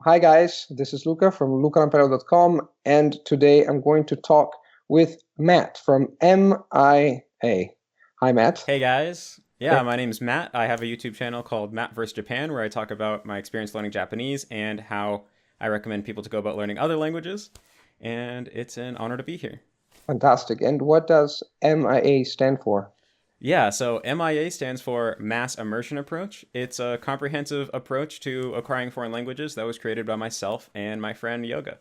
Hi guys, this is Luca from Lampariello.com, and today I'm going to talk with Matt from MIA. Hi Matt. Hey guys. Hey. Yeah, my name is Matt. I have a YouTube channel called Matt vs. Japan where I talk about my experience learning Japanese and how I recommend people to go about learning other languages. And it's an honor to be here. Fantastic. And what does MIA stand for? Yeah, so MIA stands for Mass Immersion Approach. It's a comprehensive approach to acquiring foreign languages that was created by myself and my friend Yoga.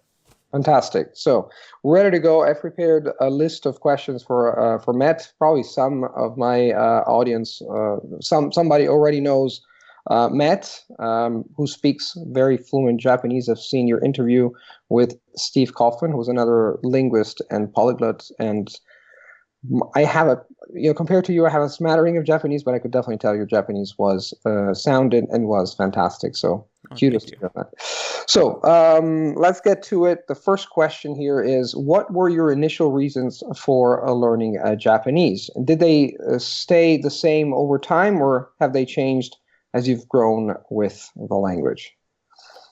Fantastic. So, ready to go. I've prepared a list of questions for Matt. Probably some of my audience, somebody already knows Matt, who speaks very fluent Japanese. I've seen your interview with Steve Kaufman, who's another linguist and polyglot, and I have a, compared to you, I have a smattering of Japanese, but I could definitely tell your Japanese was sounded and was fantastic. So Oh, kudos thank to you. you on that. So let's get to it. The first question here is, what were your initial reasons for learning Japanese? Did they stay the same over time, or have they changed as you've grown with the language?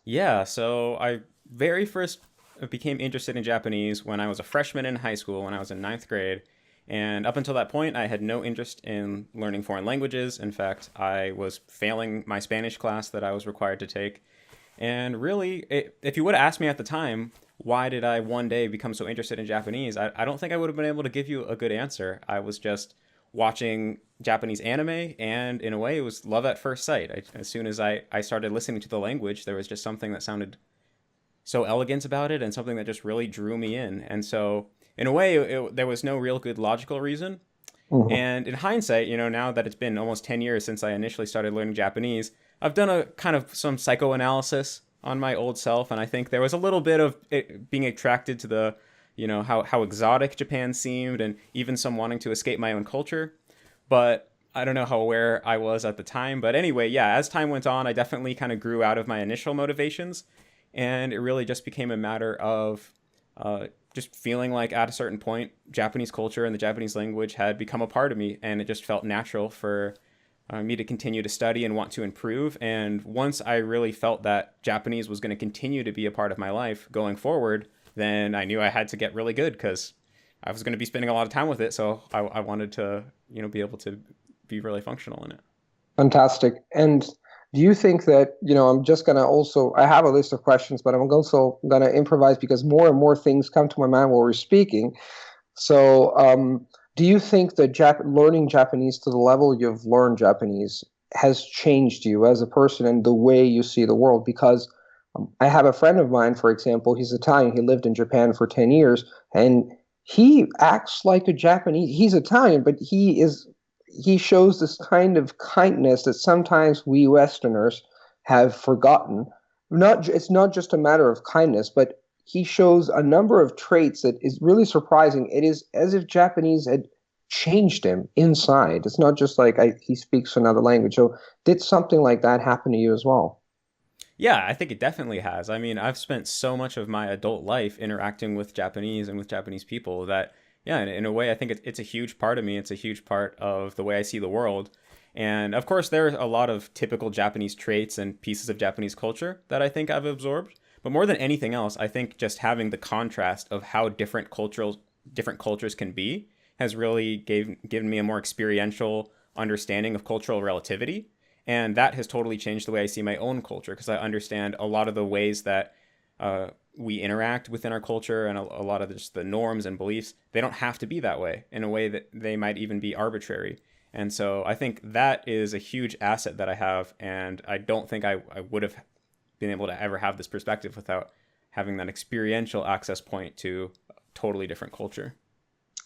Yeah, so I very first became interested in Japanese when I was a freshman in high school, when I was in ninth grade. And up until that point, I had no interest in learning foreign languages. In fact, I was failing my Spanish class that I was required to take. And really, if you would have asked me at the time, why did I one day become so interested in Japanese? I don't think I would have been able to give you a good answer. I was just watching Japanese anime, and in a way, it was love at first sight. As soon as I started listening to the language, there was just something that sounded so elegant about it and something that just really drew me in. And so, in a way, there was no real good logical reason. Mhm. And in hindsight, now that it's been almost 10 years since I initially started learning Japanese, I've done a kind of some psychoanalysis on my old self. And I think there was a little bit of it being attracted to how exotic Japan seemed and even some wanting to escape my own culture. But I don't know how aware I was at the time. But anyway, yeah, as time went on, I definitely kind of grew out of my initial motivations. And it really just became a matter of just feeling like at a certain point, Japanese culture and the Japanese language had become a part of me, and it just felt natural for me to continue to study and want to improve. And once I really felt that Japanese was going to continue to be a part of my life going forward, then I knew I had to get really good because I was going to be spending a lot of time with it. So I wanted to, be able to be really functional in it. Fantastic. And do you think that, I'm just going to also, I have a list of questions, but I'm also going to improvise because more and more things come to my mind while we're speaking. So, do you think that learning Japanese to the level you've learned Japanese has changed you as a person and the way you see the world? Because I have a friend of mine, for example, he's Italian. He lived in Japan for 10 years, and he acts like a Japanese. He's Italian, but he shows this kind of kindness that sometimes we Westerners have forgotten. It's not just a matter of kindness, but he shows a number of traits that is really surprising. It is as if Japanese had changed him inside. It's not just like he speaks another language. So did something like that happen to you as well? Yeah, I think it definitely has. I mean, I've spent so much of my adult life interacting with Japanese and with Japanese people that, yeah, in a way, I think it's a huge part of me. It's a huge part of the way I see the world. And of course, there are a lot of typical Japanese traits and pieces of Japanese culture that I think I've absorbed. But more than anything else, I think just having the contrast of how different cultures can be has really given me a more experiential understanding of cultural relativity, and that has totally changed the way I see my own culture because I understand a lot of the ways that we interact within our culture and a lot of just the norms and beliefs. They don't have to be that way. In a way that they might even be arbitrary. And so I think that is a huge asset that I have, and I don't think I would have been able to ever have this perspective without having that experiential access point to a totally different culture.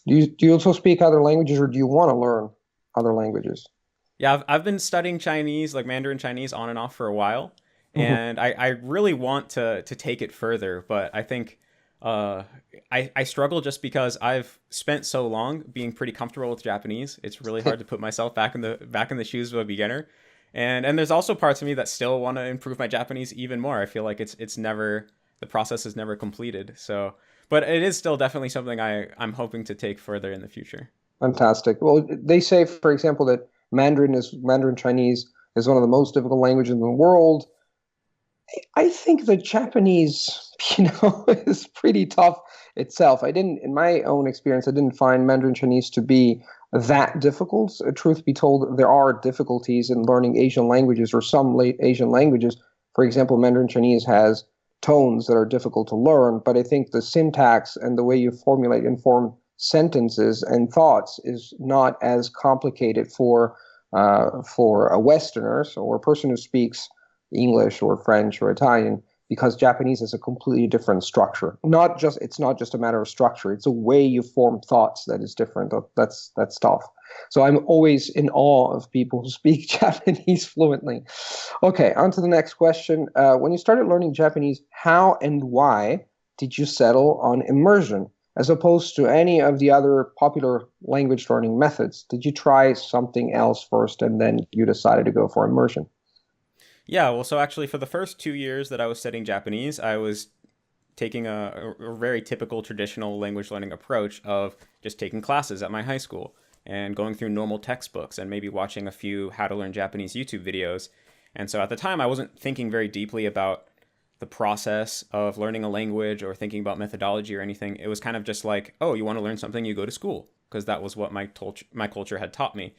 Do you also speak other languages, or do you want to learn other languages? Yeah, I've been studying Chinese, like Mandarin Chinese, on and off for a while, Mhm. and I really want to take it further, but I think uh, I struggle just because I've spent so long being pretty comfortable with Japanese. It's really hard to put myself back in the shoes of a beginner, and there's also parts of me that still want to improve my Japanese even more. I feel like it's never the process is never completed. So, but it is still definitely something I'm hoping to take further in the future. Fantastic. Well, they say, for example, that Mandarin Chinese is one of the most difficult languages in the world. I think the Japanese, is pretty tough itself. I didn't, in my own experience, I didn't find Mandarin Chinese to be that difficult. Truth be told, there are difficulties in learning Asian languages or some late Asian languages. For example, Mandarin Chinese has tones that are difficult to learn, but I think the syntax and the way you formulate and form sentences and thoughts is not as complicated for a Westerner or a person who speaks English or French or Italian, because Japanese is a completely different structure. It's not just a matter of structure; it's a way you form thoughts that is different. That's tough. So I'm always in awe of people who speak Japanese fluently. Okay, on to the next question. When you started learning Japanese, how and why did you settle on immersion as opposed to any of the other popular language learning methods? Did you try something else first and then you decided to go for immersion? Yeah, well, so actually, for the first 2 years that I was studying Japanese, I was taking a very typical traditional language learning approach of just taking classes at my high school and going through normal textbooks and maybe watching a few how to learn Japanese YouTube videos. And so at the time, I wasn't thinking very deeply about the process of learning a language or thinking about methodology or anything. It was kind of just like, oh, you want to learn something, you go to school, because that was what my culture had taught me.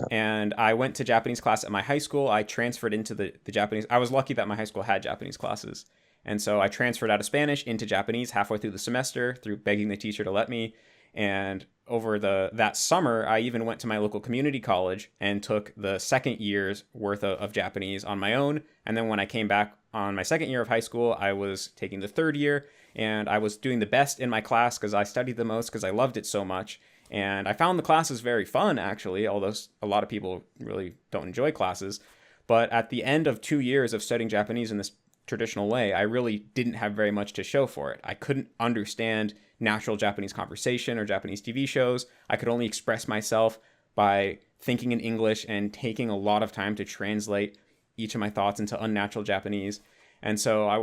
And I went to Japanese class at my high school. I transferred into the Japanese. I was lucky that my high school had Japanese classes. And so I transferred out of Spanish into Japanese halfway through the semester through begging the teacher to let me. And over that summer, I even went to my local community college and took the second year's worth of Japanese on my own. And then when I came back on my second year of high school, I was taking the third year, and I was doing the best in my class because I studied the most because I loved it so much. And I found the classes very fun, actually, although a lot of people really don't enjoy classes. But at the end of 2 years of studying Japanese in this traditional way, I really didn't have very much to show for it. I couldn't understand natural Japanese conversation or Japanese TV shows. I could only express myself by thinking in English and taking a lot of time to translate each of my thoughts into unnatural Japanese. And so I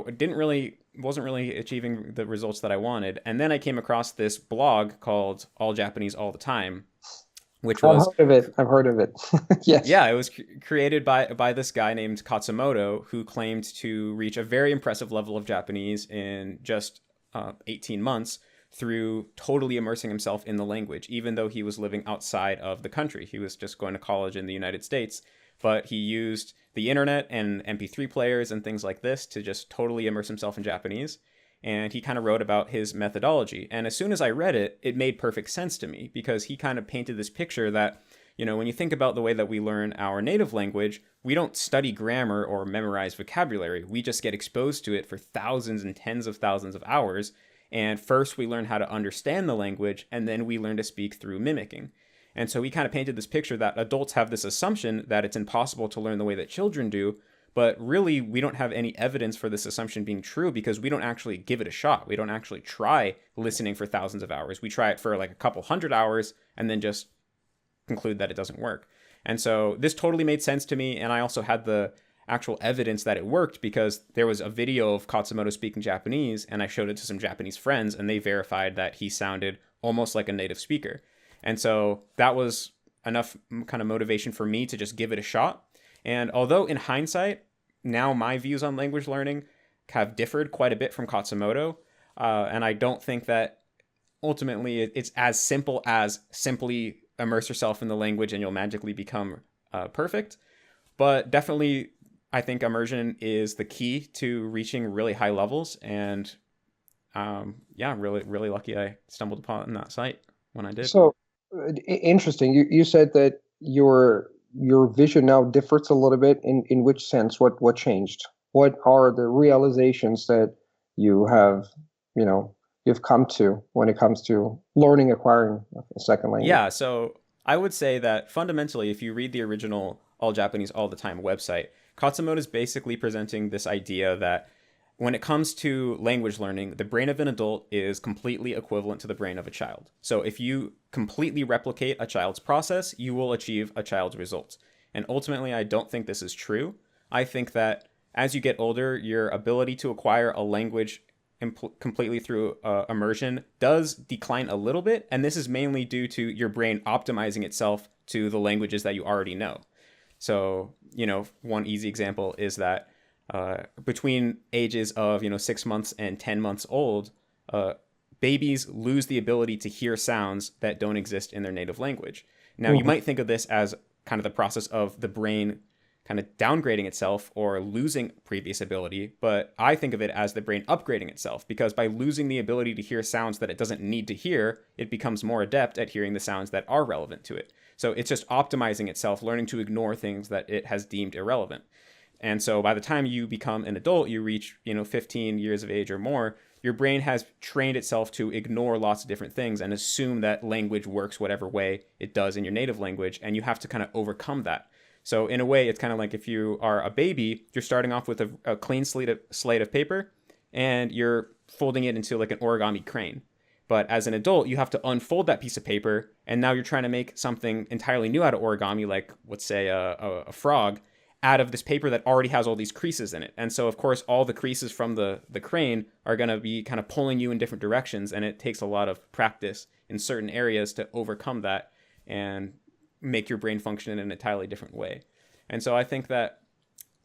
wasn't really achieving the results that I wanted. And then I came across this blog called All Japanese All the Time, which I've was, heard of it. I've heard of it. Yes. yeah, it was created by this guy named Katsumoto, who claimed to reach a very impressive level of Japanese in just 18 months through totally immersing himself in the language, even though he was living outside of the country. He was just going to college in the United States, but he used the internet and MP3 players and things like this to just totally immerse himself in Japanese. And he kind of wrote about his methodology. And as soon as I read it, it made perfect sense to me, because he kind of painted this picture that, when you think about the way that we learn our native language, we don't study grammar or memorize vocabulary. We just get exposed to it for thousands and tens of thousands of hours. And first we learn how to understand the language, and then we learn to speak through mimicking. And so he kind of painted this picture that adults have this assumption that it's impossible to learn the way that children do, but really we don't have any evidence for this assumption being true, because we don't actually give it a shot. We don't actually try listening for thousands of hours. We try it for like a couple hundred hours and then just conclude that it doesn't work. And so this totally made sense to me, and I also had the actual evidence that it worked, because there was a video of Katsumoto speaking Japanese, and I showed it to some Japanese friends, and they verified that he sounded almost like a native speaker. And so that was enough kind of motivation for me to just give it a shot. And although in hindsight, now my views on language learning have differed quite a bit from Katsumoto, and I don't think that ultimately it's as simple as simply immerse yourself in the language and you'll magically become perfect. But definitely, I think immersion is the key to reaching really high levels. And yeah, really, really lucky I stumbled upon that site when I did. So interesting. You said that your vision now differs a little bit. In which sense? What changed? What are the realizations that you have, you've come to when it comes to learning, acquiring a second language? Yeah, so I would say that fundamentally, if you read the original All Japanese All the Time website, Katsumoto is basically presenting this idea that when it comes to language learning, the brain of an adult is completely equivalent to the brain of a child. So if you completely replicate a child's process, you will achieve a child's results. And ultimately, I don't think this is true. I think that as you get older, your ability to acquire a language completely through immersion does decline a little bit. And this is mainly due to your brain optimizing itself to the languages that you already know. So, one easy example is that between ages of 6 months and 10 months old, uh, babies lose the ability to hear sounds that don't exist in their native language. Now, you Hmm. might think of this as kind of the process of the brain kind of downgrading itself or losing previous ability, but I think of it as the brain upgrading itself, because by losing the ability to hear sounds that it doesn't need to hear, it becomes more adept at hearing the sounds that are relevant to it. So it's just optimizing itself, learning to ignore things that it has deemed irrelevant. And so by the time you become an adult, you reach, 15 years of age or more, your brain has trained itself to ignore lots of different things and assume that language works whatever way it does in your native language. And you have to kind of overcome that. So in a way, it's kind of like if you are a baby, you're starting off with a clean slate of paper and you're folding it into like an origami crane. But as an adult, you have to unfold that piece of paper, and now you're trying to make something entirely new out of origami, like let's say a frog, out of this paper that already has all these creases in it. And so, of course, all the creases from the crane are going to be kind of pulling you in different directions. And it takes a lot of practice in certain areas to overcome that and make your brain function in an entirely different way. And so I think that,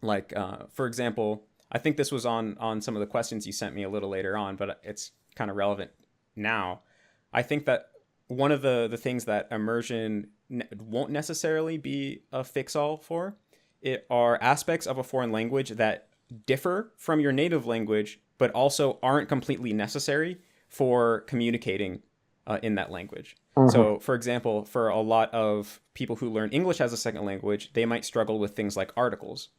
like, for example, I think this was on some of the questions you sent me a little later on, but it's kind of relevant now. I think that one of the things that immersion won't necessarily be a fix-all for it are aspects of a foreign language that differ from your native language, but also aren't completely necessary for communicating in that language. Hmm. So, for example, for a lot of people who learn English as a second language, they might struggle with things like articles.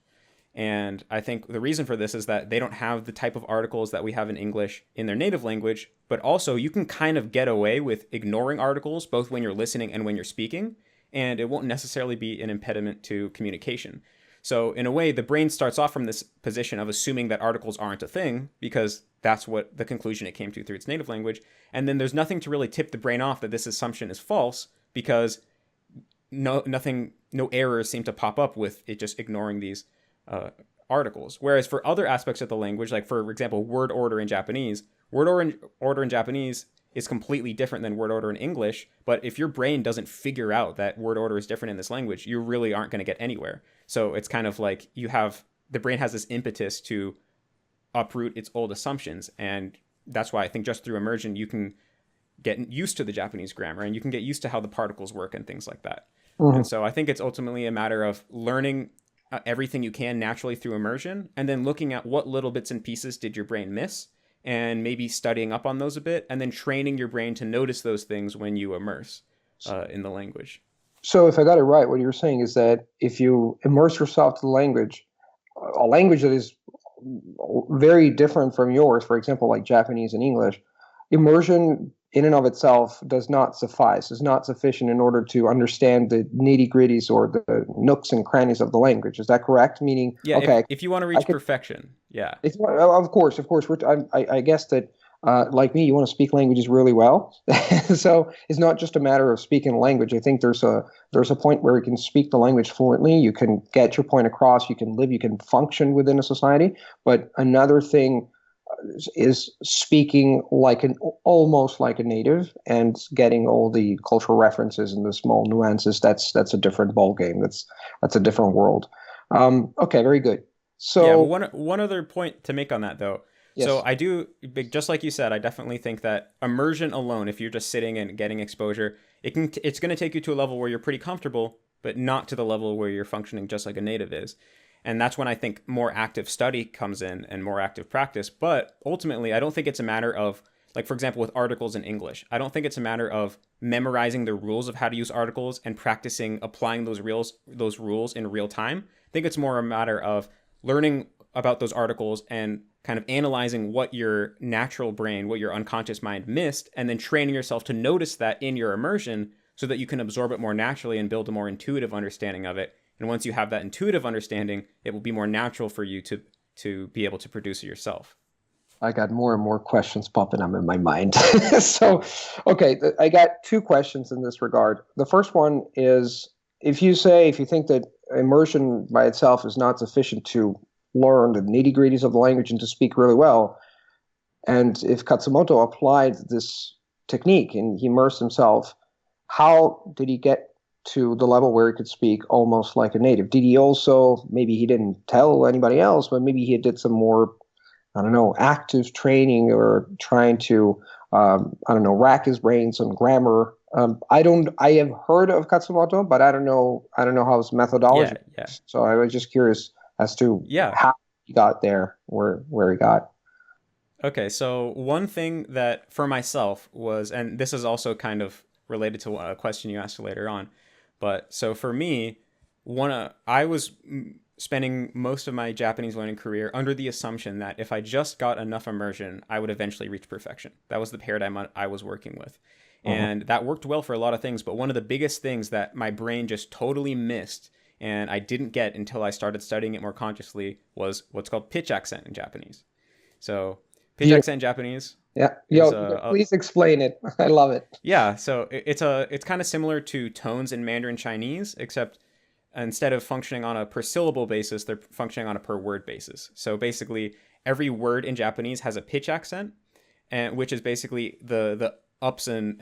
And I think the reason for this is that they don't have the type of articles that we have in English in their native language, but also you can kind of get away with ignoring articles both when you're listening and when you're speaking, and it won't necessarily be an impediment to communication. So, in a way, the brain starts off from this position of assuming that articles aren't a thing because that's what the conclusion it came to through its native language. And then there's nothing to really tip the brain off that this assumption is false because no errors seem to pop up with it just ignoring these uh, articles. Whereas for other aspects of the language, like for example, word order in Japanese, order in Japanese is completely different than word order in English. But if your brain doesn't figure out that word order is different in this language, you really aren't going to get anywhere. So it's kind of like the brain has this impetus to uproot its old assumptions. And that's why I think just through immersion, you can get used to the Japanese grammar and you can get used to how the particles work and things like that. Hmm. And so I think it's ultimately a matter of learning everything you can naturally through immersion and then looking at what little bits and pieces did your brain miss and maybe studying up on those a bit and then training your brain to notice those things when you immerse in the language. So, if I got it right, what you're saying is that if you immerse yourself to the language, a language that is very different from yours, for example, like Japanese and English, immersion in and of itself does not suffice, is not sufficient in order to understand the nitty gritties or the nooks and crannies of the language. Is that correct? Meaning, Yeah, okay, if you want to I reach could, perfection, yeah. it's, of course, I guess that like me, you want to speak languages really well. So it's not just a matter of speaking a language. I think there's a point where you can speak the language fluently. You can get your point across. You can live. You can function within a society. But another thing is speaking like an almost like a native and getting all the cultural references and the small nuances. That's a different ball game. That's a different world. Okay, very good. Yeah, but So one other point to make on that though. So yes. I do, just like you said, I definitely think that immersion alone, if you're just sitting and getting exposure, it's going to take you to a level where you're pretty comfortable, but not to the level where you're functioning just like a native is. And that's when I think more active study comes in and more active practice. But ultimately, I don't think it's a matter of, like, for example, with articles in English, I don't think it's a matter of memorizing the rules of how to use articles and practicing applying those rules in real time. I think it's more a matter of learning about those articles and kind of analyzing what your natural brain, what your unconscious mind missed, and then training yourself to notice that in your immersion so that you can absorb it more naturally and build a more intuitive understanding of it. And once you have that intuitive understanding, it will be more natural for you to be able to produce it yourself. I got more and more questions popping up in my mind. So, okay, I got two questions in this regard. The first one is if you think that immersion by itself is not sufficient to learn the nitty gritties of the language and to speak really well, and if Katsumoto applied this technique and he immersed himself, how did he get to the level where he could speak almost like a native? Did he also, maybe he didn't tell anybody else, but maybe he did some more, I don't know, active training or trying to, I don't know, rack his brains on grammar. I have heard of Katsumoto, but I don't know how his Yeah, methodology yeah, is. So I was just curious as to yeah. how he got there, where he got. Okay, so one thing that for myself was, and this is also kind of related to a question you asked later on, but so for me, I was spending most of my Japanese learning career under the assumption that if I just got enough immersion, I would eventually reach perfection. That was the paradigm I was working with. Mhm. And that worked well for a lot of things, but one of the biggest things that my brain just totally missed and I didn't get until I started studying it more consciously was what's called pitch accent in Japanese. So pitch accent in Beautiful. Japanese Yeah. is Yo, please explain it. I love it. yeah. So it's kind of similar to tones in Mandarin Chinese, except instead of functioning on a per syllable basis, they're functioning on a per word basis. So basically, every word in Japanese has a pitch accent, and which is basically the ups and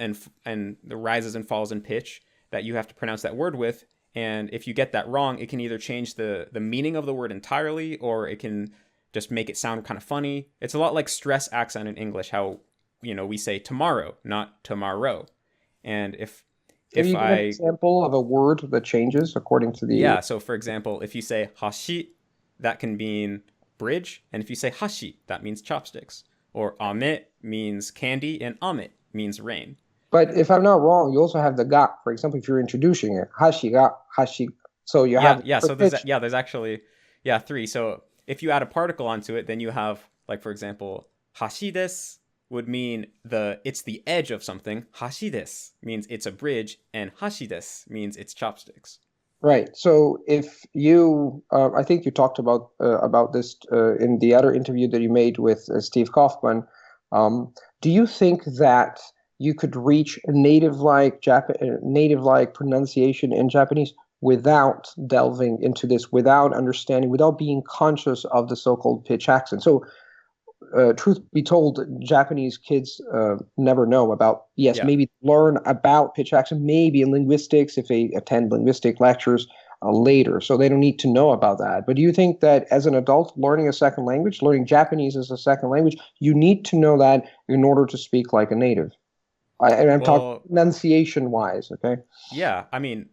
the rises and falls in pitch that you have to pronounce that word with. And if you get that wrong, it can either change the meaning of the word entirely, or it can just make it sound kind of funny. It's a lot like stress accent in English, how we say tomorrow, not tomorrow. And Can if you give an I example of a word that changes according to the? yeah, so for example, if you say hashi, that can mean bridge, and if you say hashi, that means chopsticks. Or ame means candy, and amit means rain. But if I'm not wrong, you also have the ga. For example, if you're introducing it, hashi ga, hashi. So you Yeah, have yeah. per So pitch. there's actually three. So if you add a particle onto it, then you have like for example, hashi desu would mean it's the edge of something. Hashi desu means it's a bridge, and hashi desu means it's chopsticks. Right. So if you, I think you talked about this in the other interview that you made with Steve Kaufman. Do you think that you could reach a native-like pronunciation in Japanese without delving into this, without understanding, without being conscious of the so-called pitch accent? So truth be told, Japanese kids never know about, yes, Yeah. maybe learn about pitch accent, maybe in linguistics if they attend linguistic lectures later. So they don't need to know about that. But do you think that as an adult, learning a second language, learning Japanese as a second language, you need to know that in order to speak like a native? And I'm talking Well, pronunciation wise, okay? yeah. I mean,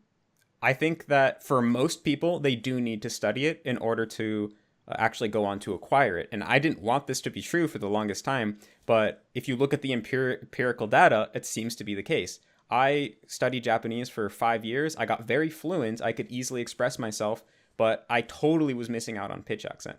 I think that for most people, they do need to study it in order to actually go on to acquire it. And I didn't want this to be true for the longest time, but if you look at the empirical data, it seems to be the case. I studied Japanese for 5 years. I got very fluent. I could easily express myself, but I totally was missing out on pitch accent.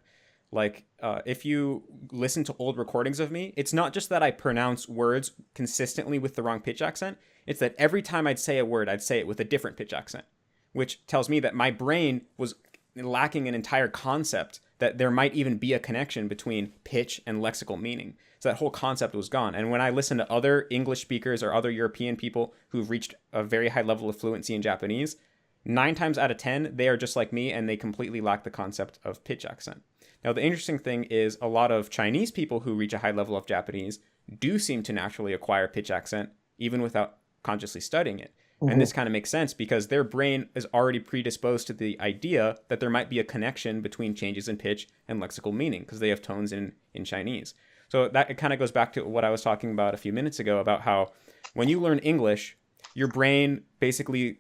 Like, if you listen to old recordings of me, it's not just that I pronounce words consistently with the wrong pitch accent. It's that every time I'd say a word, I'd say it with a different pitch accent, which tells me that my brain was lacking an entire concept that there might even be a connection between pitch and lexical meaning. So that whole concept was gone. And when I listen to other English speakers or other European people who've reached a very high level of fluency in Japanese, 9 times out of 10, they are just like me and they completely lack the concept of pitch accent. Now, the interesting thing is a lot of Chinese people who reach a high level of Japanese do seem to naturally acquire pitch accent, even without consciously studying it. And Mhm. this kind of makes sense because their brain is already predisposed to the idea that there might be a connection between changes in pitch and lexical meaning because they have tones in Chinese. So that it kind of goes back to what I was talking about a few minutes ago about how when you learn English, your brain basically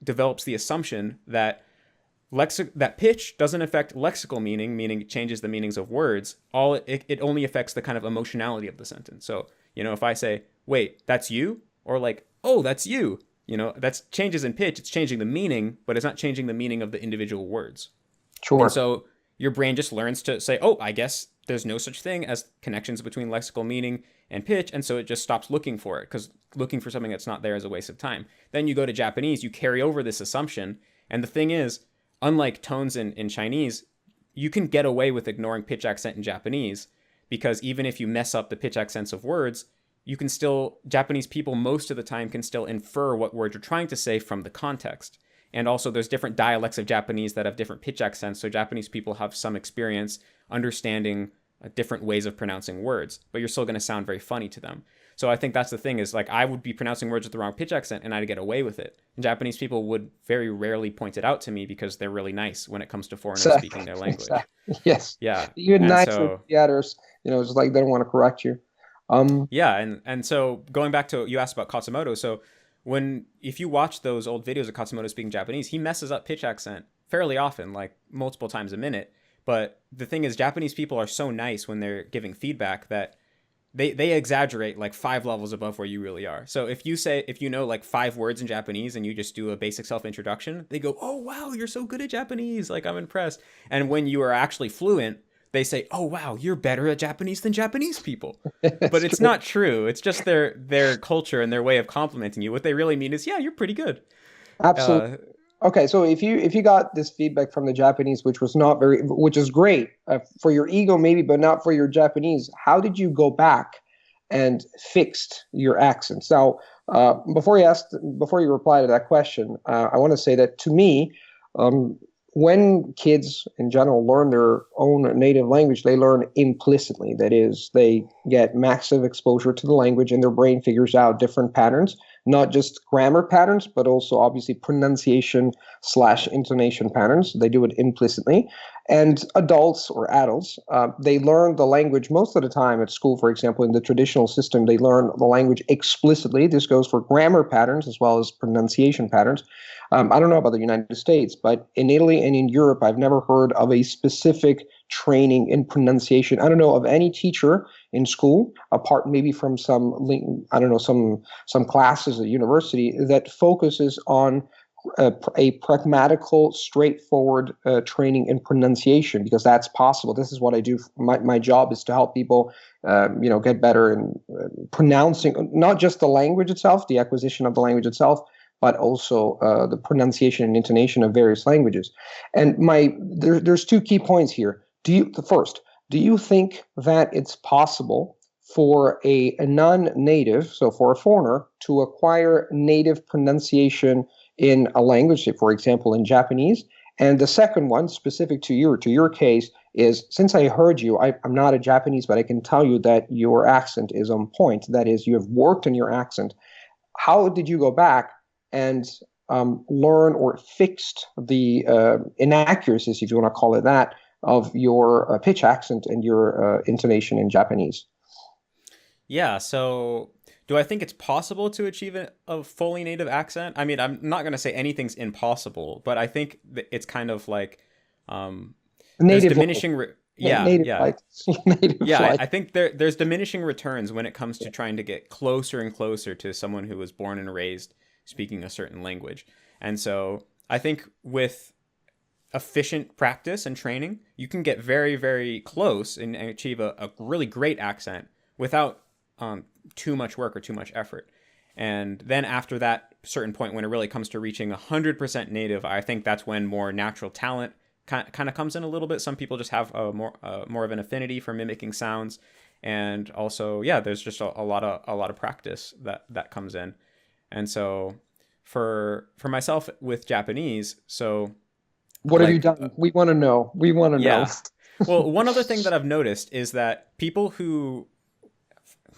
develops the assumption that that pitch doesn't affect lexical meaning, meaning it changes the meanings of words. It only affects the kind of emotionality of the sentence. So, if I say, wait, that's you, or like, oh, that's you, that's changes in pitch. It's changing the meaning, but it's not changing the meaning of the individual words. And Sure. so your brain just learns to say, oh, I guess there's no such thing as connections between lexical meaning and pitch. And so it just stops looking for it because looking for something that's not there is a waste of time. Then you go to Japanese, you carry over this assumption. And the thing is, unlike tones in Chinese, you can get away with ignoring pitch accent in Japanese because even if you mess up the pitch accents of words, you can still, Japanese people most of the time can still infer what words you're trying to say from the context. And also, there's different dialects of Japanese that have different pitch accents. So, Japanese people have some experience understanding different ways of pronouncing words, but you're still going to sound very funny to them. So I think that's the thing is like I would be pronouncing words with the wrong pitch accent and I'd get away with it. And Japanese people would very rarely point it out to me because they're really nice when it comes to foreigners speaking Exactly. their language. Exactly. Yes. Yeah. Even And nicer to so the others, it's like they don't want to correct you. Um, yeah, and so going back to you asked about Katsumoto, so when if you watch those old videos of Katsumoto speaking Japanese, he messes up pitch accent fairly often, like multiple times a minute. But the thing is, Japanese people are so nice when they're giving feedback that they exaggerate like 5 levels above where you really are. So if you know like 5 words in Japanese and you just do a basic self introduction, they go, "Oh wow, you're so good at Japanese! Like I'm impressed." And when you are actually fluent, they say, "Oh wow, you're better at Japanese than Japanese people." But it's it's true. not true. It's just their culture and their way of complimenting you. What they really mean is, "Yeah, you're pretty good." Absolutely. Uh, Okay, so if you got this feedback from the Japanese, which was not very, which is great for your ego maybe, but not for your Japanese, how did you go back and fixed your accents? Now, before you reply to that question, I want to say that to me, um, when kids in general learn their own native language, they learn implicitly. That is, they get massive exposure to the language, and their brain figures out different patterns, not just grammar patterns, but also obviously pronunciation slash intonation patterns. They do it implicitly. And adults or adults, they learn the language most of the time at school, for example, in the traditional system, they learn the language explicitly. This goes for grammar patterns as well as pronunciation patterns. I don't know about the United States, but in Italy and in Europe, I've never heard of a specific training in pronunciation. I don't know of any teacher in school, apart maybe from some, I don't know, some classes at university that focuses on a pragmatical, straightforward training in pronunciation, because that's possible. This is what I do. My job is to help people, get better in pronouncing not just the language itself, the acquisition of the language itself, but also the pronunciation and intonation of various languages. And there's two key points here. First, do you think that it's possible for a non-native, so for a foreigner, to acquire native pronunciation in a language, say, for example, in Japanese? And the second one, specific to your case, is since I heard you, I'm not a Japanese, but I can tell you that your accent is on point. That is, you have worked on your accent. How did you go back and learn or fixed the inaccuracies, if you want to call it that, of your pitch accent and your intonation in Japanese? yeah, so do I think it's possible to achieve a fully native accent? I mean, I'm not going to say anything's impossible, but I think that it's kind of like there's Native like, diminishing yeah, native yeah. like, native Yeah, like. I think there's diminishing returns when it comes to trying to get closer and closer to someone who was born and raised speaking a certain language. And so I think with efficient practice and training, you can get very, very close and achieve a really great accent without too much work or too much effort. And then after that certain point, when it really comes to reaching 100% native, I think that's when more natural talent kind of comes in a little bit. Some people just have more of an affinity for mimicking sounds, and also yeah, there's just a lot of practice that comes in. And so for myself with Japanese, so What have you like done? We want to know. We want to know. yeah. Well, one other thing that I've noticed is that people who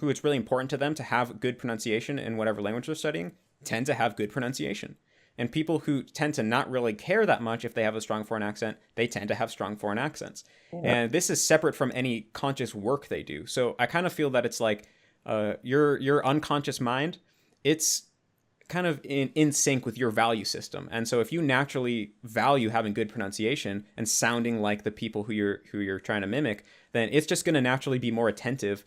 it's really important to them to have good pronunciation in whatever language they're studying tend to have good pronunciation. And people who tend to not really care that much if they have a strong foreign accent, they tend to have strong foreign accents. Yeah. And this is separate from any conscious work they do. So I kind of feel that it's like your unconscious mind, it's kind of in sync with your value system. And so if you naturally value having good pronunciation and sounding like the people who you're trying to mimic, then it's just going to naturally be more attentive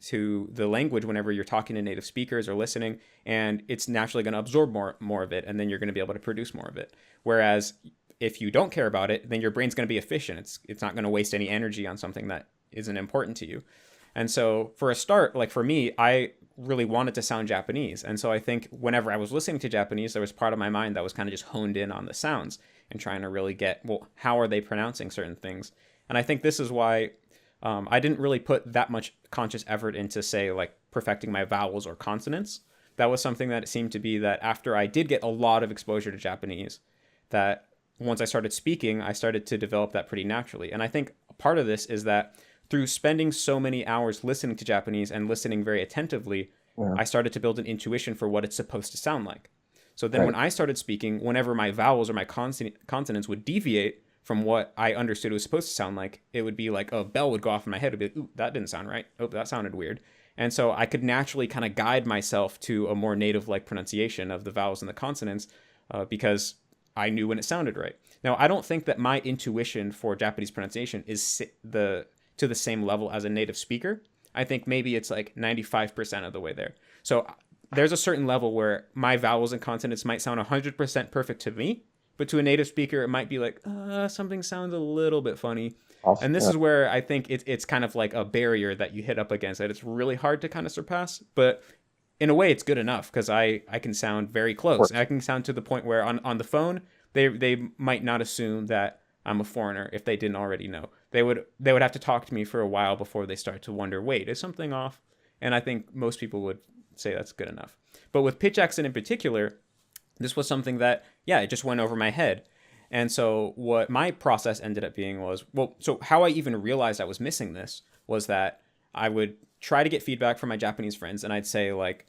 to the language whenever you're talking to native speakers or listening, and it's naturally going to absorb more of it, and then you're going to be able to produce more of it. Whereas if you don't care about it, then your brain's going to be efficient. It's not going to waste any energy on something that isn't important to you. And so for a start, like for me, I really wanted to sound Japanese. And so I think whenever I was listening to Japanese, there was part of my mind that was kind of just honed in on the sounds and trying to really get, well, how are they pronouncing certain things? And I think this is why I didn't really put that much conscious effort into, say, like perfecting my vowels or consonants. That was something that it seemed to be that after I did get a lot of exposure to Japanese, that once I started speaking, I started to develop that pretty naturally. And I think part of this is that through spending so many hours listening to Japanese and listening very attentively, Yeah. I started to build an intuition for what it's supposed to sound like. So then when Right. I started speaking, whenever my vowels or my consonants would deviate from what I understood it was supposed to sound like, it would be like a bell would go off in my head. It would be like, ooh, that didn't sound right. Oh, that sounded weird. And so I could naturally kind of guide myself to a more native like pronunciation of the vowels and the consonants because I knew when it sounded right. Now, I don't think that my intuition for Japanese pronunciation is to the same level as a native speaker. I think maybe it's like 95% of the way there. So there's a certain level where my vowels and consonants might sound 100% perfect to me, but to a native speaker, it might be like, something sounds a little bit funny. And this Yeah. is where I think it's kind of like a barrier that you hit up against that it's really hard to kind of surpass. But in a way, it's good enough because I can sound very Of close. course. I can sound to the point where on the phone, they might not assume that I'm a foreigner if they didn't already know. They would have to talk to me for a while before they start to wonder, wait, is something off? And I think most people would say that's good enough. But with pitch accent in particular, this was something that, yeah, it just went over my head. And so what my process ended up being was, well, so how I even realized I was missing this was that I would try to get feedback from my Japanese friends and I'd say like,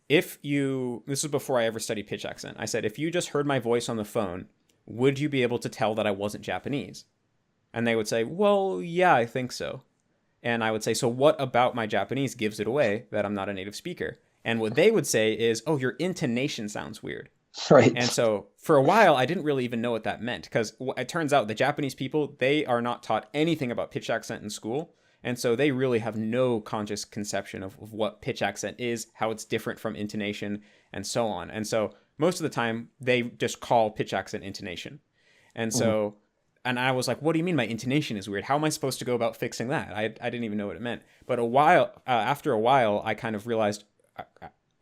if you, this is before I ever studied pitch accent, I said, if you just heard my voice on the phone, would you be able to tell that I wasn't Japanese? And they would say, well, yeah, I think so. And I would say, so what about my Japanese gives it away that I'm not a native speaker? And what they would say is, oh, your intonation sounds weird. And Right. so for a while, I didn't really even know what that meant because it turns out the Japanese people, they are not taught anything about pitch accent in school. And so they really have no conscious conception of what pitch accent is, how it's different from intonation, and so on. And so most of the time, they just call pitch accent intonation. And Mhm. so, and I was like, what do you mean my intonation is weird? How am I supposed to go about fixing that? I didn't even know what it meant. But after a while, I kind of realized,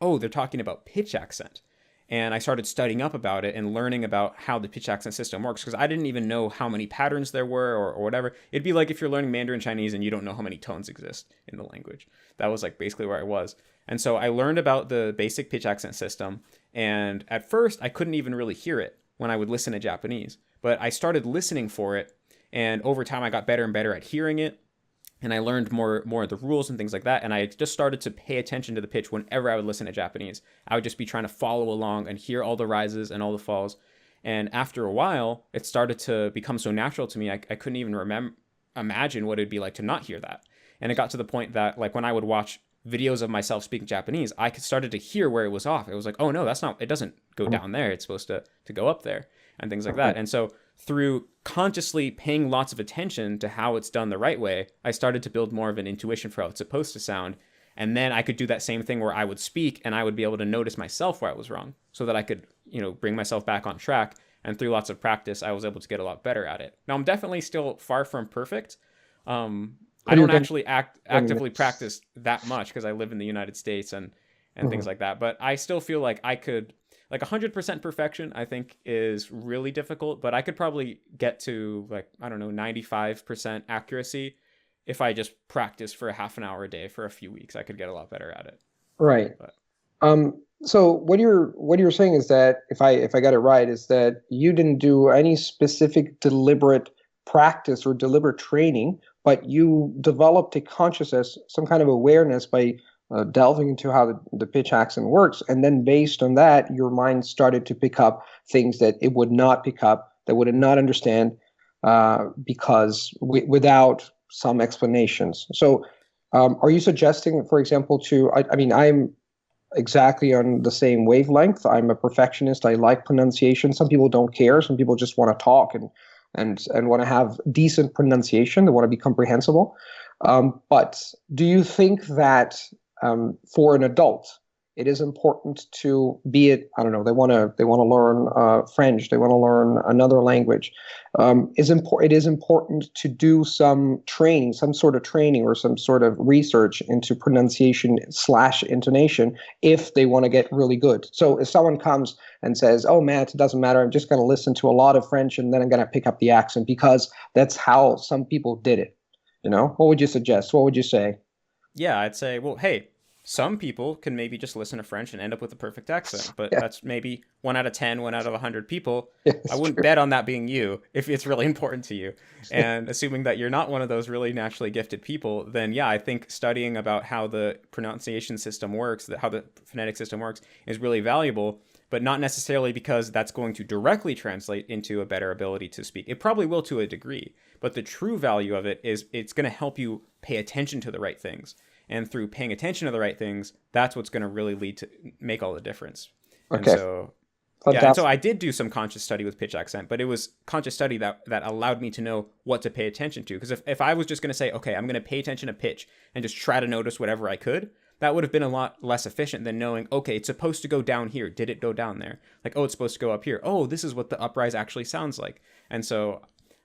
oh, they're talking about pitch accent. And I started studying up about it and learning about how the pitch accent system works because I didn't even know how many patterns there were or whatever. It'd be like if you're learning Mandarin Chinese and you don't know how many tones exist in the language. That was like basically where I was. And so I learned about the basic pitch accent system. And at first, I couldn't even really hear it when I would listen to Japanese. But I started listening for it. And over time, I got better and better at hearing it and I learned more of the rules and things like that. And I just started to pay attention to the pitch whenever I would listen to Japanese. I would just be trying to follow along and hear all the rises and all the falls. And after a while, it started to become so natural to me, I couldn't even imagine what it'd be like to not hear that. And it got to the point that, like, when I would watch videos of myself speaking Japanese, I started to hear where it was off. It was like, oh no, that's not, it doesn't go Mhm. down there. It's supposed to go up there and things like Right. that. And so through consciously paying lots of attention to how it's done the right way, I started to build more of an intuition for how it's supposed to sound. And then I could do that same thing where I would speak and I would be able to notice myself where I was wrong so that I could, bring myself back on track. And through lots of practice, I was able to get a lot better at it. Now, I'm definitely still far from perfect. I But you're don't getting, actually getting actively this. practice that much because I live in the United States and things Mhm. like that. But I still feel like I could, like 100% perfection, I think is really difficult. But I could probably get to like, I don't know, 95% accuracy if I just practice for a half an hour a day for a few weeks. I could get a lot better at it. Right. But So what you're saying is that if I got it right, is that you didn't do any specific deliberate practice or deliberate training, but you developed a consciousness, some kind of awareness by delving into how the pitch accent works, and then based on that, your mind started to pick up things that it would not pick up, that would not understand, because without some explanations. So, are you suggesting, for example, I mean, I'm exactly on the same wavelength. I'm a perfectionist. I like pronunciation. Some people don't care. Some people just want to talk and want to have decent pronunciation. They want to be comprehensible. But do you think that for an adult, it is important to be it? I don't know. They want to learn French. They want to learn another language. It is important to do some training, some sort of training or some sort of research into pronunciation slash intonation if they want to get really good. So if someone comes and says, "Oh, Matt, it doesn't matter. I'm just going to listen to a lot of French and then I'm going to pick up the accent because that's how some people did it." What would you suggest? What would you say? yeah, I'd say, well, hey, some people can maybe just listen to French and end up with a perfect accent, but Yeah, that's maybe 1 out of 10, 1 out of 100 people. yeah, I it's wouldn't true. bet on that being you if it's really important to you. And assuming that you're not one of those really naturally gifted people, then yeah, I think studying about how the pronunciation system works, how the phonetic system works, is really valuable, but not necessarily because that's going to directly translate into a better ability to speak. It probably will to a degree, but the true value of it is it's going to help you pay attention to the right things. And through paying attention to the right things, that's what's going to really lead to make all the difference. And Okay, so, yeah, and so fantastic. I did do some conscious study with pitch accent, but it was conscious study that allowed me to know what to pay attention to. Because if I was just going to say, okay, I'm going to pay attention to pitch and just try to notice whatever I could, that would have been a lot less efficient than knowing, okay, it's supposed to go down here. Did it go down there? Like, oh, it's supposed to go up here. Oh, this is what the uprise actually sounds like. And so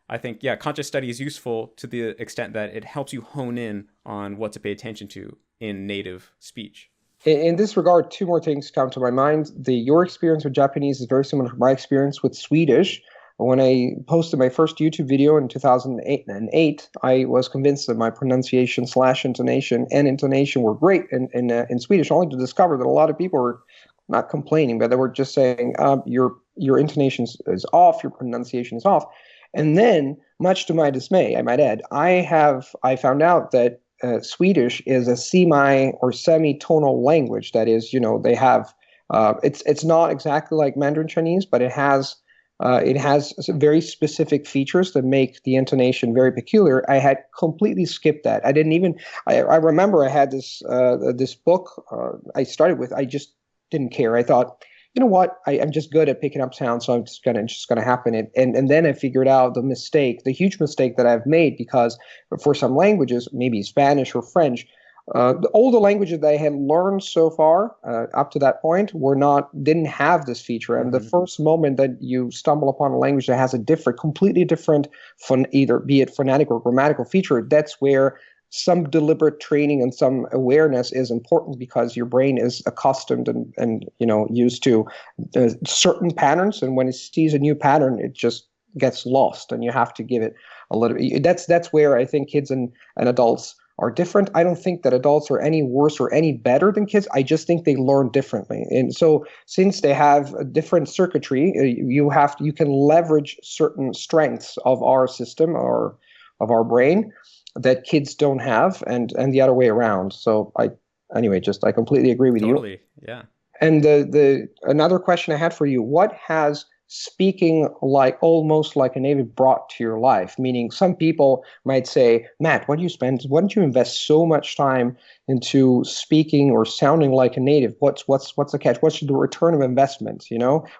I think, yeah, conscious study is useful to the extent that it helps you hone in on what to pay attention to in native speech. In this regard, two more things come to my mind. Your experience with Japanese is very similar to my experience with Swedish. When I posted my first YouTube video in 2008, I was convinced that my pronunciation slash intonation and intonation were great in Swedish, only to discover that a lot of people were not complaining, but they were just saying, your intonation is off, your pronunciation is off. And then, much to my dismay, I might add, I found out that Swedish is a semi or semi-tonal language. That is, they have it's not exactly like Mandarin Chinese, but it has some very specific features that make the intonation very peculiar. I had completely skipped that. I didn't even. I remember I had this book I started with. I just didn't care. I thought, you know what? I'm just good at picking up sounds, so I'm just gonna happen it. And then I figured out the huge mistake that I've made, because for some languages, maybe Spanish or French, all the languages that I had learned so far up to that point didn't have this feature. And the Mm-hmm. first moment that you stumble upon a language that has a completely different, either be it phonetic or grammatical feature, that's where some deliberate training and some awareness is important, because your brain is accustomed and used to certain patterns, and when it sees a new pattern, it just gets lost, and you have to give it a little. That's where I think kids and adults are different. I don't think that adults are any worse or any better than kids. I just think they learn differently. And so since they have a different circuitry, you can leverage certain strengths of our system or of our brain that kids don't have, and the other way around. So I completely agree with you. Totally. Yeah. And the another question I had for you: what has speaking like almost like a native brought to your life? Meaning, some people might say, Matt, why don't you invest so much time into speaking or sounding like a native? What's the catch? What's the return of investment?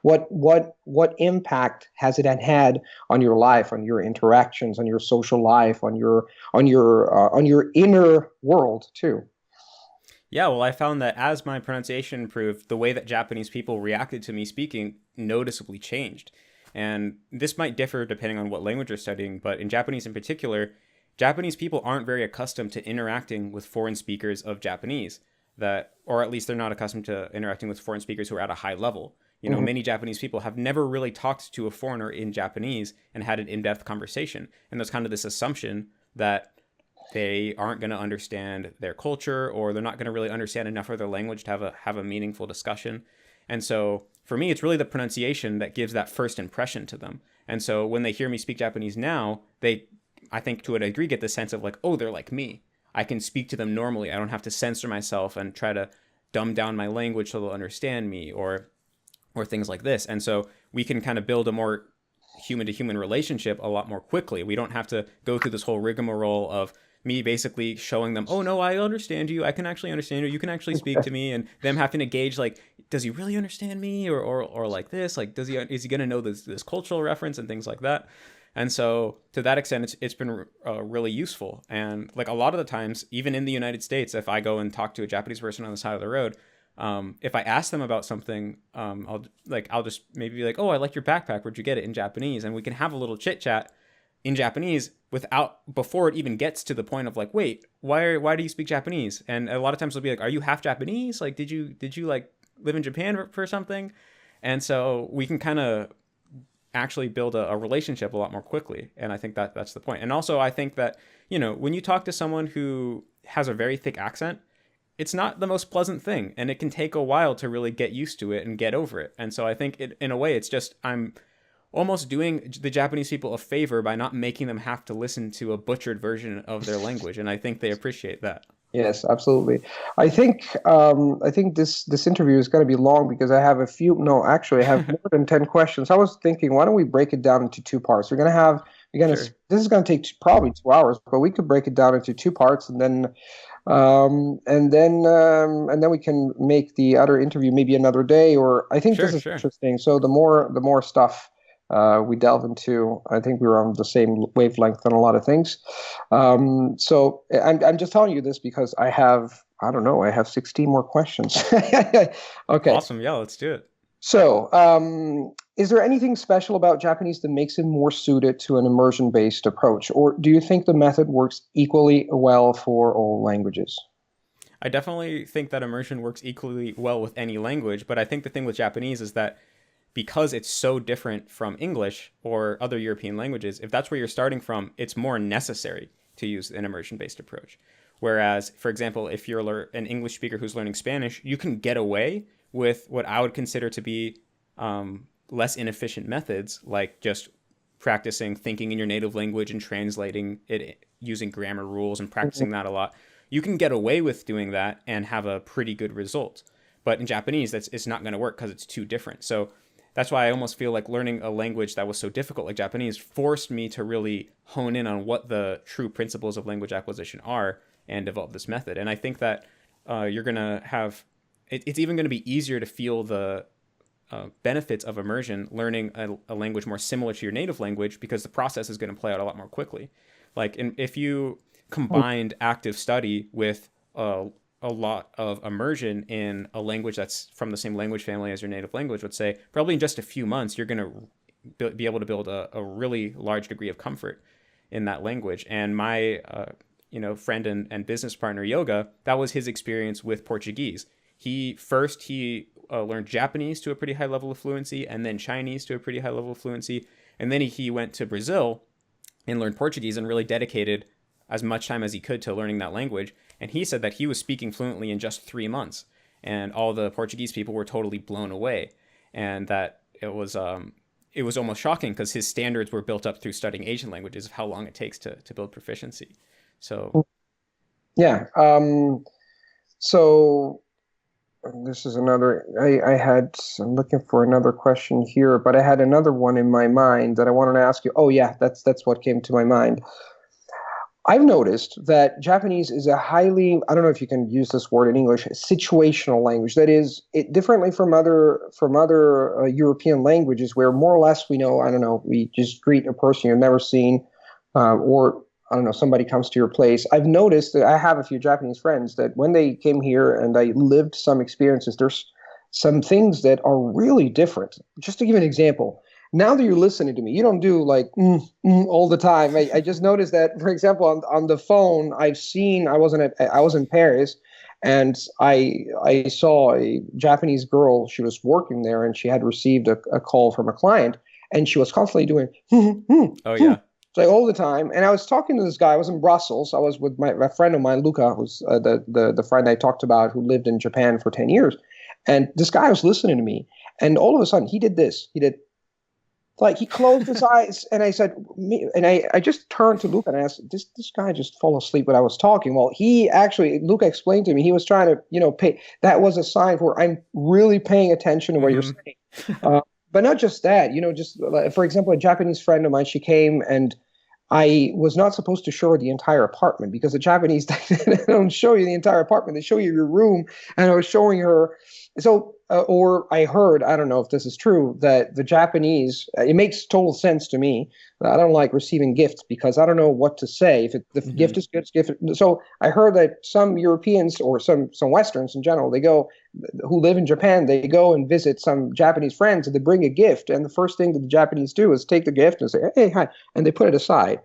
What impact has it had on your life, on your interactions, on your social life, on your inner world too? Yeah, well, I found that as my pronunciation improved, the way that Japanese people reacted to me speaking noticeably changed. And this might differ depending on what language you're studying, but in Japanese in particular, Japanese people aren't very accustomed to interacting with foreign speakers of Japanese, or at least they're not accustomed to interacting with foreign speakers who are at a high level. Mhm. Many Japanese people have never really talked to a foreigner in Japanese and had an in-depth conversation. And there's kind of this assumption that they aren't going to understand their culture, or they're not going to really understand enough of their language to have a meaningful discussion. And so for me, it's really the pronunciation that gives that first impression to them. And so when they hear me speak Japanese now, they, I think to a degree, get the sense of like, oh, they're like me. I can speak to them normally. I don't have to censor myself and try to dumb down my language so they'll understand me, or things like this. And so we can kind of build a more human to human relationship a lot more quickly. We don't have to go through this whole rigmarole of me basically showing them, oh no, I understand you. I can actually understand you. You can actually speak to me, and them having to gauge like, does he really understand me, or like this, like is he gonna know this cultural reference and things like that. And so to that extent, it's been really useful. And like a lot of the times, even in the United States, if I go and talk to a Japanese person on the side of the road, if I ask them about something, I'll just maybe be like, oh, I like your backpack. Where'd you get it, in Japanese? And we can have a little chit chat in Japanese before it even gets to the point of like, wait, why do you speak Japanese? And a lot of times they'll be like, are you half Japanese? Like, did you like live in Japan for something? And so we can kind of actually build a relationship a lot more quickly. And I think that's the point. And also I think that, when you talk to someone who has a very thick accent, it's not the most pleasant thing, and it can take a while to really get used to it and get over it. And so I think in a way, it's just I'm almost doing the Japanese people a favor by not making them have to listen to a butchered version of their language, and I think they appreciate that. Yes, absolutely. I think this interview is going to be long because I have a few. No, actually, I have more than 10 questions. I was thinking, why don't we break it down into two parts? We're gonna. Sure. This is going to take probably 2 hours, but we could break it down into two parts, and then we can make the other interview maybe another day. Or I think this Sure, is sure. interesting. So the more stuff we delve into, I think we're on the same wavelength on a lot of things. So I'm just telling you this because I don't know, I have 16 more questions. Okay. Awesome. Yeah, let's do it. So, is there anything special about Japanese that makes it more suited to an immersion-based approach, or do you think the method works equally well for all languages? I definitely think that immersion works equally well with any language, but I think the thing with Japanese is that because it's so different from English or other European languages, if that's where you're starting from, it's more necessary to use an immersion based approach. Whereas, for example, if you're an English speaker who's learning Spanish, you can get away with what I would consider to be less inefficient methods, like just practicing thinking in your native language and translating it using grammar rules and practicing that a lot. You can get away with doing that and have a pretty good result. But in Japanese, it's not going to work because it's too different. So that's why I almost feel like learning a language that was so difficult like Japanese forced me to really hone in on what the true principles of language acquisition are and develop this method. And I think that you're going to have, it's even going to be easier to feel the benefits of immersion learning a language more similar to your native language because the process is going to play out a lot more quickly. Like if you combined active study with a lot of immersion in a language that's from the same language family as your native language, would say probably in just a few months, you're going to be able to build a really large degree of comfort in that language. And my, friend and business partner, Yoga, that was his experience with Portuguese. He learned Japanese to a pretty high level of fluency, and then Chinese to a pretty high level of fluency. And then he went to Brazil and learned Portuguese and really dedicated as much time as he could to learning that language. And he said that he was speaking fluently in just 3 months, and all the Portuguese people were totally blown away, and that it was almost shocking because his standards were built up through studying Asian languages of how long it takes to build proficiency. So Yeah. So this is another. I'm looking for another question here, but I had another one in my mind that I wanted to ask you. Oh yeah, that's what came to my mind. I've noticed that Japanese is a highly, I don't know if you can use this word in English, situational language. That is, it differently from other European languages where more or less we know, I don't know, we just greet a person you've never seen, or I don't know, somebody comes to your place. I've noticed that I have a few Japanese friends that when they came here and I lived some experiences, there's some things that are really different. Just to give an example, now that you're listening to me, you don't do like all the time. I just noticed that, for example, on the phone, I was in Paris, and I saw a Japanese girl. She was working there, and she had received a call from a client, and she was constantly doing oh yeah. like all the time. And I was talking to this guy. I was in Brussels. I was with my friend of mine, Luca, who's the friend I talked about who lived in Japan for 10 years. And this guy was listening to me, and all of a sudden he did this. He did. Like he closed his eyes, and I said, I just turned to Luca and I asked, this guy just fall asleep when I was talking. Well, Luca explained to me, he was trying to, pay. That was a sign for I'm really paying attention to what you're saying. But not just that, just for example, a Japanese friend of mine, she came and I was not supposed to show her the entire apartment because the Japanese they don't show you the entire apartment; they show you your room. And I was showing her. So, or I heard, I don't know if this is true, that the Japanese, it makes total sense to me. I don't like receiving gifts because I don't know what to say. If the gift is good, it's gift. So I heard that some Europeans or some Westerns in general, who live in Japan, they go and visit some Japanese friends and they bring a gift. And the first thing that the Japanese do is take the gift and say, hey, hi, and they put it aside.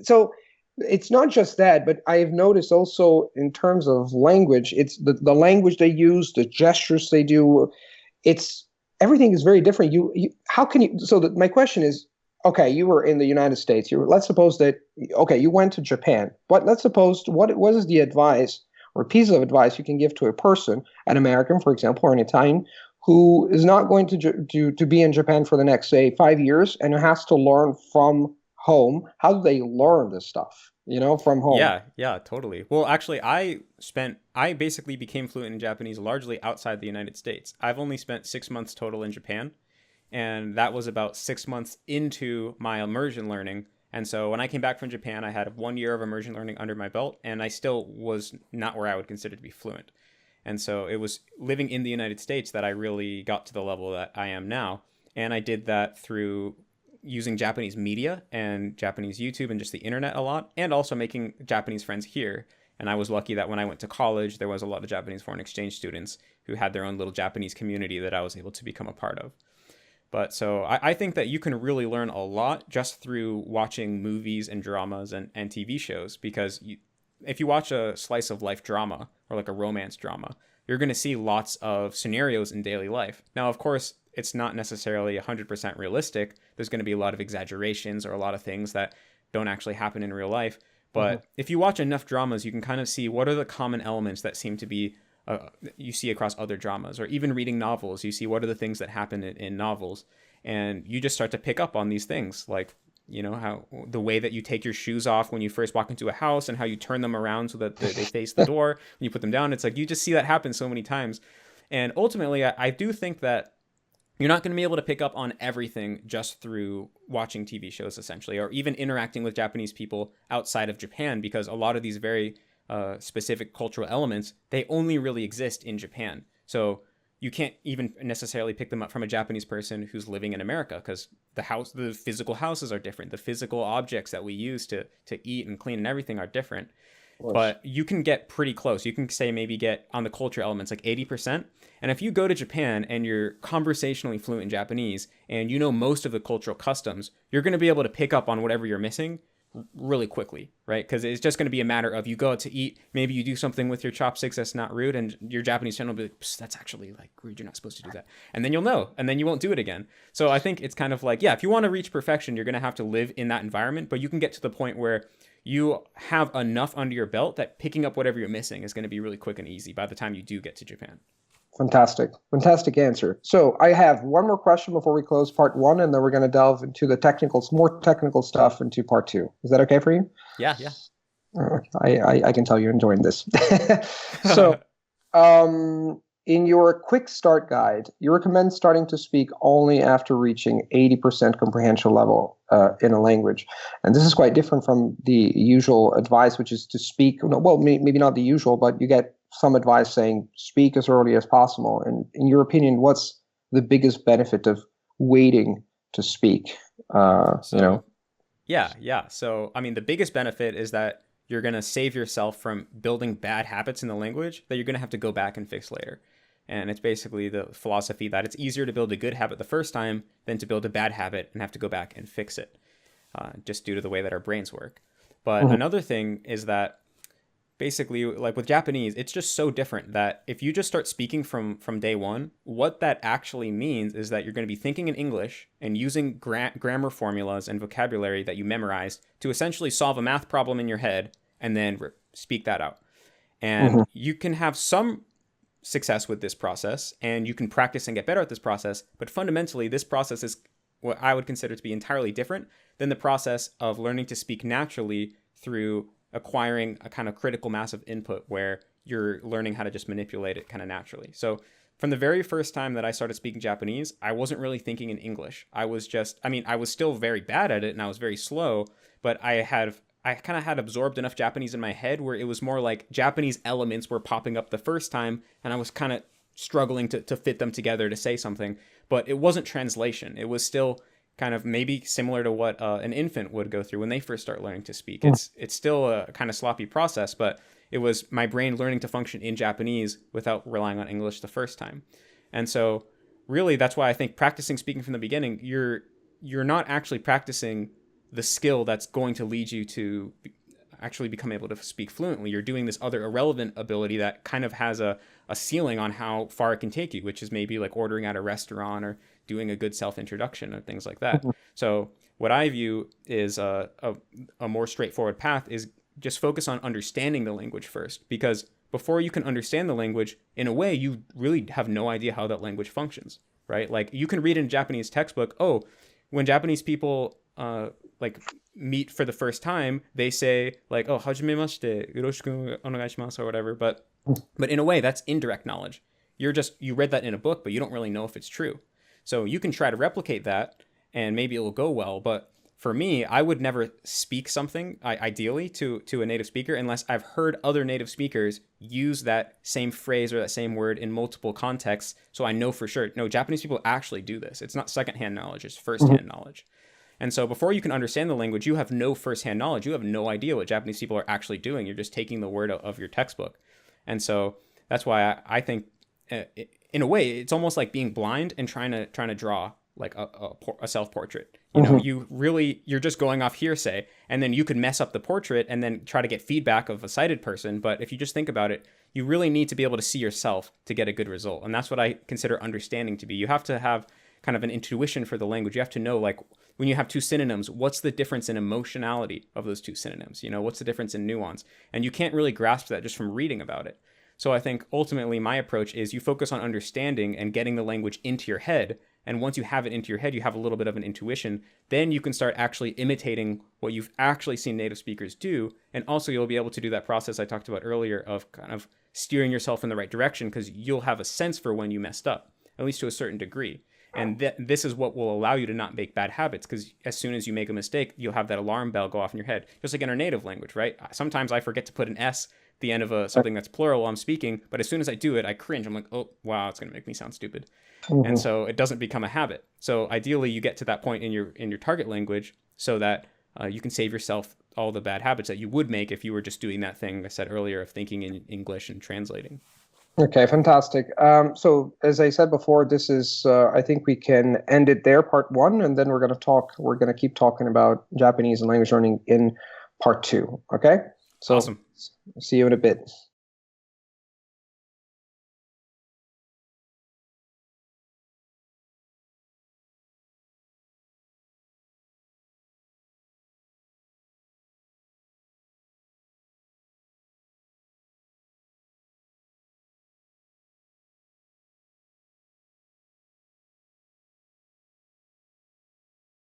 So it's not just that, but I've noticed also in terms of language, it's the language they use, the gestures they do. Everything is very different. How can you? So my question is, okay, you were in the United States. Let's suppose that, okay, you went to Japan, but let's suppose what is the advice or piece of advice you can give to a person, an American, for example, or an Italian, who is not going to be in Japan for the next, say, 5 years, and who has to learn from home? How do they learn this stuff, from home? Yeah, yeah, totally. Well, actually, I basically became fluent in Japanese largely outside the United States. I've only spent 6 months total in Japan, and that was about 6 months into my immersion learning. And so when I came back from Japan, I had 1 year of immersion learning under my belt, and I still was not where I would consider to be fluent. And so it was living in the United States that I really got to the level that I am now. And I did that through using Japanese media and Japanese YouTube and just the internet a lot, and also making Japanese friends here. And I was lucky that when I went to college, there was a lot of Japanese foreign exchange students who had their own little Japanese community that I was able to become a part of. But so I think that you can really learn a lot just through watching movies and dramas and TV shows, because if you watch a slice of life drama or like a romance drama, you're going to see lots of scenarios in daily life. Now, of course, it's not necessarily 100% realistic. There's going to be a lot of exaggerations or a lot of things that don't actually happen in real life. But if you watch enough dramas, you can kind of see what are the common elements that seem to be you see across other dramas, or even reading novels. You see what are the things that happen in novels, and you just start to pick up on these things, like how the way that you take your shoes off when you first walk into a house, and how you turn them around so that they face the door when you put them down. It's like you just see that happen so many times. And ultimately, I do think that you're not going to be able to pick up on everything just through watching TV shows, essentially, or even interacting with Japanese people outside of Japan, because a lot of these very specific cultural elements, they only really exist in Japan. So you can't even necessarily pick them up from a Japanese person who's living in America, because the physical houses are different. The physical objects that we use to eat and clean and everything are different. But you can get pretty close. You can say maybe get on the culture elements like 80%. And if you go to Japan and you're conversationally fluent in Japanese and you know most of the cultural customs, you're going to be able to pick up on whatever you're missing really quickly, right? Because it's just going to be a matter of you go out to eat, maybe you do something with your chopsticks that's not rude, and your Japanese friend will be like, that's actually like rude, you're not supposed to do that. And then you'll know, and then you won't do it again. So I think it's kind of like, yeah, if you want to reach perfection, you're going to have to live in that environment, but you can get to the point where you have enough under your belt that picking up whatever you're missing is going to be really quick and easy by the time you do get to Japan. Fantastic. Fantastic answer. So I have one more question before we close part one, and then we're going to delve into the more technical stuff into part two. Is that okay for you? Yeah, yeah. I can tell you're enjoying this. So, in your quick start guide, you recommend starting to speak only after reaching 80% comprehension level in a language. And this is quite different from the usual advice, which is to speak, well, maybe not the usual, but you get some advice saying speak as early as possible. And in your opinion, what's the biggest benefit of waiting to speak? Yeah. So, I mean, the biggest benefit is that you're going to save yourself from building bad habits in the language that you're going to have to go back and fix later. And it's basically the philosophy that it's easier to build a good habit the first time than to build a bad habit and have to go back and fix it, just due to the way that our brains work. But another thing is that basically, like with Japanese, it's just so different that if you just start speaking from day one, what that actually means is that you're going to be thinking in English and using grammar formulas and vocabulary that you memorized to essentially solve a math problem in your head and then speak that out. And you can have some success with this process, and you can practice and get better at this process, but fundamentally, this process is what I would consider to be entirely different than the process of learning to speak naturally through acquiring a kind of critical mass of input where you're learning how to just manipulate it kind of naturally. So from the very first time that I started speaking Japanese, I wasn't really thinking in English. I was still very bad at it and I was very slow, but I kind of had absorbed enough Japanese in my head where it was more like Japanese elements were popping up the first time and I was kind of struggling to fit them together to say something, but it wasn't translation. It was still kind of maybe similar to what an infant would go through when they first start learning to speak. It's still a kind of sloppy process, but it was my brain learning to function in Japanese without relying on English the first time. And so really that's why I think practicing speaking from the beginning, you're not actually practicing the skill that's going to lead you to actually become able to speak fluently. You're doing this other irrelevant ability that kind of has a ceiling on how far it can take you, which is maybe like ordering at a restaurant or doing a good self-introduction or things like that. So what I view is a more straightforward path is just focus on understanding the language first, because before you can understand the language, in a way, you really have no idea how that language functions, right? Like you can read in a Japanese textbook, oh, when Japanese people like meet for the first time, they say like, oh, hajimemashite, yoroshiku onegaishimasu or whatever. But in a way, that's indirect knowledge. You read that in a book, but you don't really know if it's true. So you can try to replicate that, and maybe it will go well. But for me, I would never speak something ideally to a native speaker unless I've heard other native speakers use that same phrase or that same word in multiple contexts, so I know for sure. No, Japanese people actually do this. It's not secondhand knowledge; it's firsthand knowledge. And so before you can understand the language, you have no firsthand knowledge. You have no idea what Japanese people are actually doing. You're just taking the word of your textbook. And so that's why I think, in a way, it's almost like being blind and trying to draw like a self-portrait. You know, you're just going off hearsay, and then you could mess up the portrait and then try to get feedback of a sighted person. But if you just think about it, you really need to be able to see yourself to get a good result. And that's what I consider understanding to be. You have to have kind of an intuition for the language. You have to know, like, when you have two synonyms, what's the difference in emotionality of those two synonyms? You know, what's the difference in nuance? And you can't really grasp that just from reading about it. So I think ultimately my approach is you focus on understanding and getting the language into your head. And once you have it into your head, you have a little bit of an intuition. Then you can start actually imitating what you've actually seen native speakers do. And also you'll be able to do that process I talked about earlier of kind of steering yourself in the right direction, because you'll have a sense for when you messed up, at least to a certain degree. And this is what will allow you to not make bad habits, because as soon as you make a mistake, you'll have that alarm bell go off in your head, just like in our native language, right? Sometimes I forget to put an S at the end of something that's plural while I'm speaking, but as soon as I do it, I cringe. I'm like, oh, wow, it's going to make me sound stupid. And so it doesn't become a habit. So ideally, you get to that point in your target language so that you can save yourself all the bad habits that you would make if you were just doing that thing I said earlier of thinking in English and translating. Okay, fantastic. So as I said before, this is, I think we can end it there, part one, and then we're going to keep talking about Japanese and language learning in part two. Okay? So Awesome. See you in a bit.